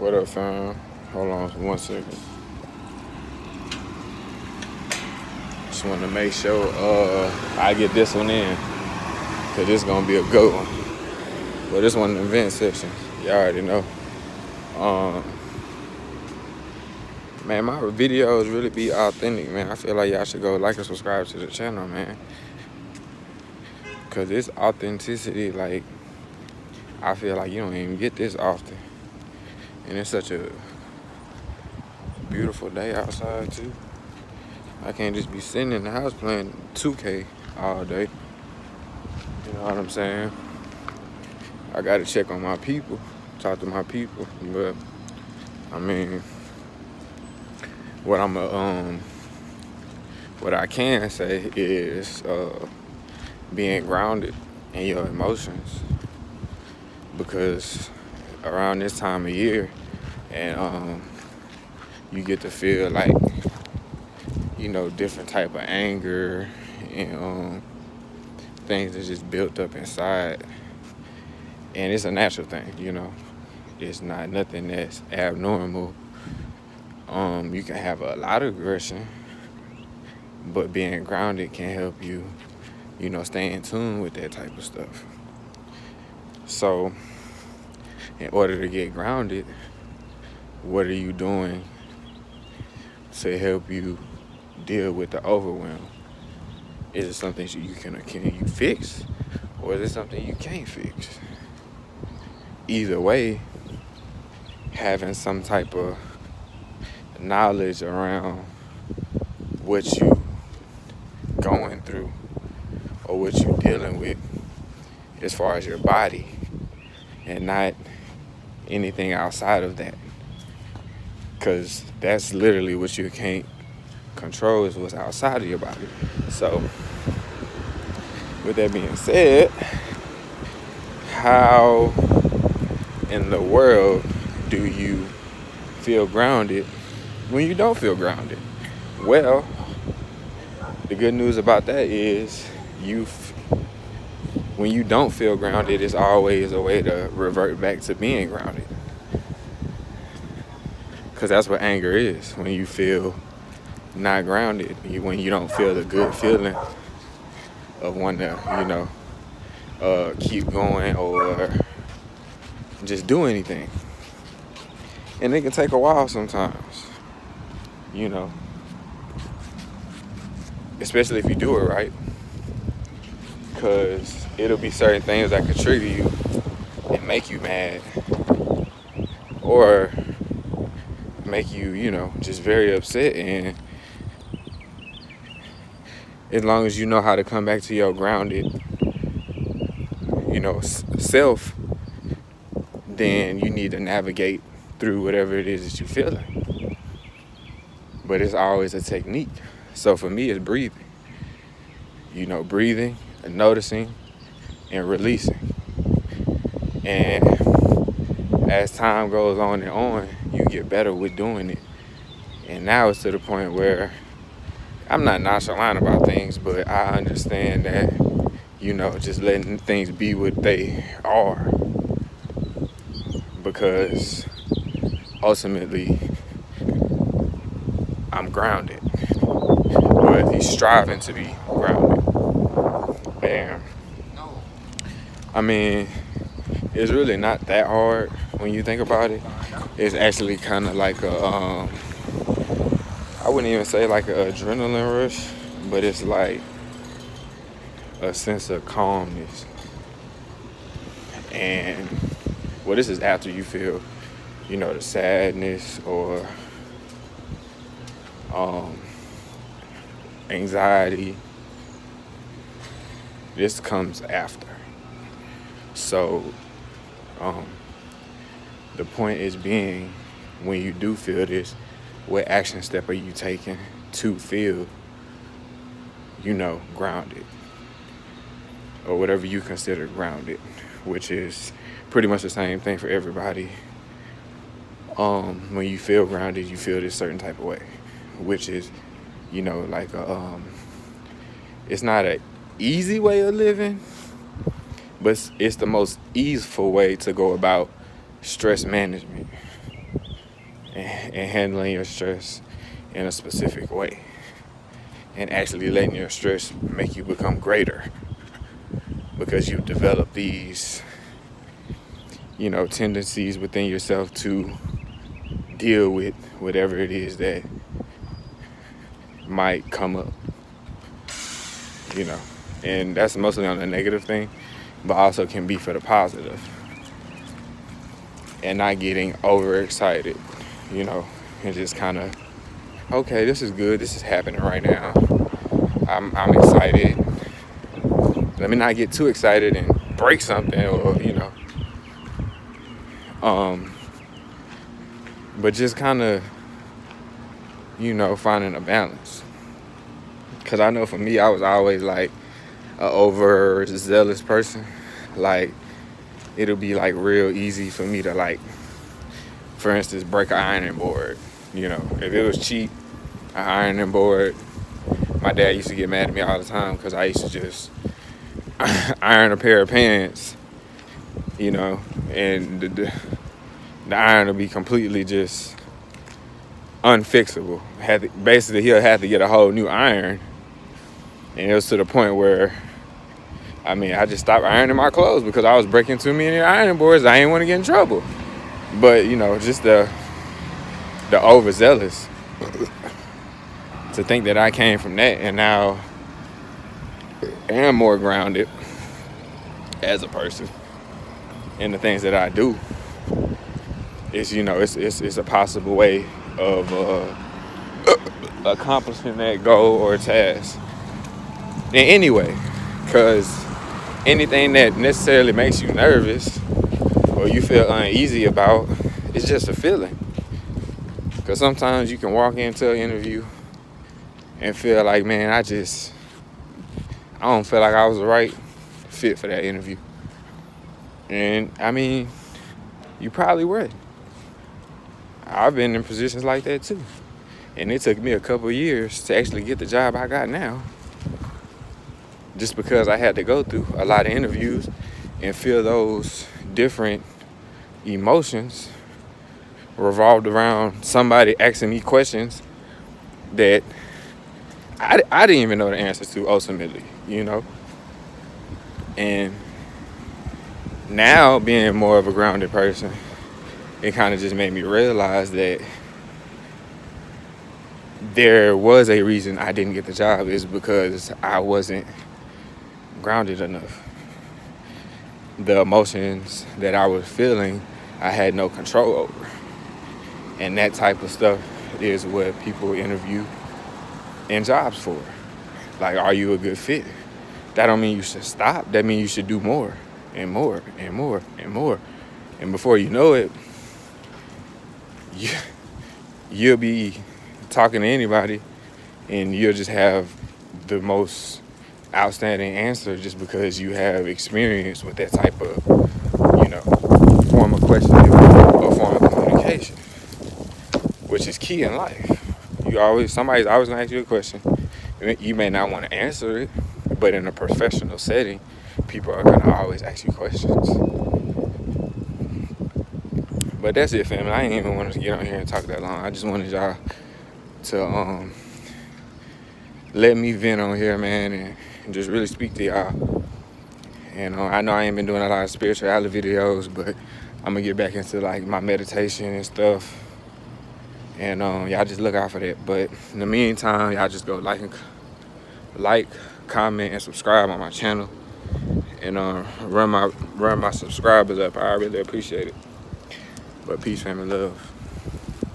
What up, fam? Hold on 1 second. Just want to make sure I get this one in, cause this gonna be a good one. But this one, the event section, y'all already know. Man, my videos really be authentic, man. I feel like y'all should go like and subscribe to the channel, man. Cause this authenticity, like, I feel like you don't even get this often. And it's such a beautiful day outside too. I can't just be sitting in the house playing 2K all day. You know what I'm saying? I gotta check on my people, talk to my people. But I mean, what I can say is being grounded in your emotions, because around this time of year, and you get to feel like, you know, different type of anger and things that just built up inside. And it's a natural thing, you know. It's not nothing that's abnormal. You can have a lot of aggression, but being grounded can help you, you know, stay in tune with that type of stuff. So, in order to get grounded, what are you doing to help you deal with the overwhelm? Is it something can you fix, or is it something you can't fix? Either way, having some type of knowledge around what you going through or what you dealing with as far as your body, and not anything outside of that, because that's literally what you can't control, is what's outside of your body. So with that being said, how in the world do you feel grounded when you don't feel grounded? Well, the good news about that is when you don't feel grounded, it's always a way to revert back to being grounded. Because that's what anger is. When you feel not grounded, when you don't feel the good feeling of wanting to, you know, keep going or just do anything. And it can take a while sometimes, you know, especially if you do it right, because it'll be certain things that could trigger you and make you mad, or make you, you know, just very upset. And as long as you know how to come back to your grounded, you know, self, then you need to navigate through whatever it is that you're feeling. But it's always a technique. So for me, it's breathing. You know, breathing and noticing and releasing. And as time goes on and on, you get better with doing it. And now it's to the point where I'm not nonchalant about things, but I understand that, you know, just letting things be what they are. Because ultimately, I'm grounded, or at least striving to be grounded. And I mean, it's really not that hard when you think about it. It's actually kind of like I wouldn't even say like an adrenaline rush, but it's like a sense of calmness. And well, this is after you feel, you know, the sadness or anxiety. This comes after. So the point is being, when you do feel this, what action step are you taking to feel, you know, grounded, or whatever you consider grounded, which is pretty much the same thing for everybody. When you feel grounded, you feel this certain type of way, which is, you know, like it's not an easy way of living, but it's the most easeful way to go about stress management. and handling your stress in a specific way, and actually letting your stress make you become greater because you've developed these, tendencies within yourself to deal with whatever it is that might come up, you know. And that's mostly on the negative thing, but also can be for the positive. And not getting overexcited, and just kind of, okay, this is good, this is happening right now. I'm excited. Let me not get too excited and break something, or but just kind of, finding a balance. Because I know for me, I was always like an overzealous person. Like, it'll be like real easy for me to, like, for instance, break an ironing board. If it was cheap, an ironing board, my dad used to get mad at me all the time because I used to just iron a pair of pants, and the iron would be completely just unfixable. Basically, he'll have to get a whole new iron. And it was to the point where, I just stopped ironing my clothes because I was breaking too many ironing boards. I didn't want to get in trouble. But, just the overzealous. To think that I came from that and now am more grounded as a person in the things that I do. It's, it's a possible way of accomplishing that goal or task. And anyway, because anything that necessarily makes you nervous or you feel uneasy about, it's just a feeling. Because sometimes you can walk into an interview and feel like, man, I don't feel like I was the right fit for that interview. And you probably were. I've been in positions like that too. And it took me a couple of years to actually get the job I got now. Just because I had to go through a lot of interviews and feel those different emotions revolved around somebody asking me questions that I didn't even know the answers to ultimately, And now being more of a grounded person, it kind of just made me realize that there was a reason I didn't get the job is because I wasn't grounded enough. The emotions that I was feeling, I had no control over. And that type of stuff is what people interview in jobs for. Like, are you a good fit? That don't mean you should stop. That means you should do more and more and more and more. And before you know it, you'll be talking to anybody and you'll just have the most outstanding answer just because you have experience with that type of, form of questioning or form of communication, which is key in life. Somebody's always gonna ask you a question. You may not want to answer it, but in a professional setting, people are gonna always ask you questions. But that's it, family. I ain't even want to get on here and talk that long. I just wanted y'all to let me vent on here, man, and just really speak to y'all. And I know I ain't been doing a lot of spirituality videos, but I'm gonna get back into like my meditation and stuff. And y'all just look out for that. But in the meantime, y'all just go like, comment, and subscribe on my channel. And run my subscribers up. I really appreciate it. But peace, family, love.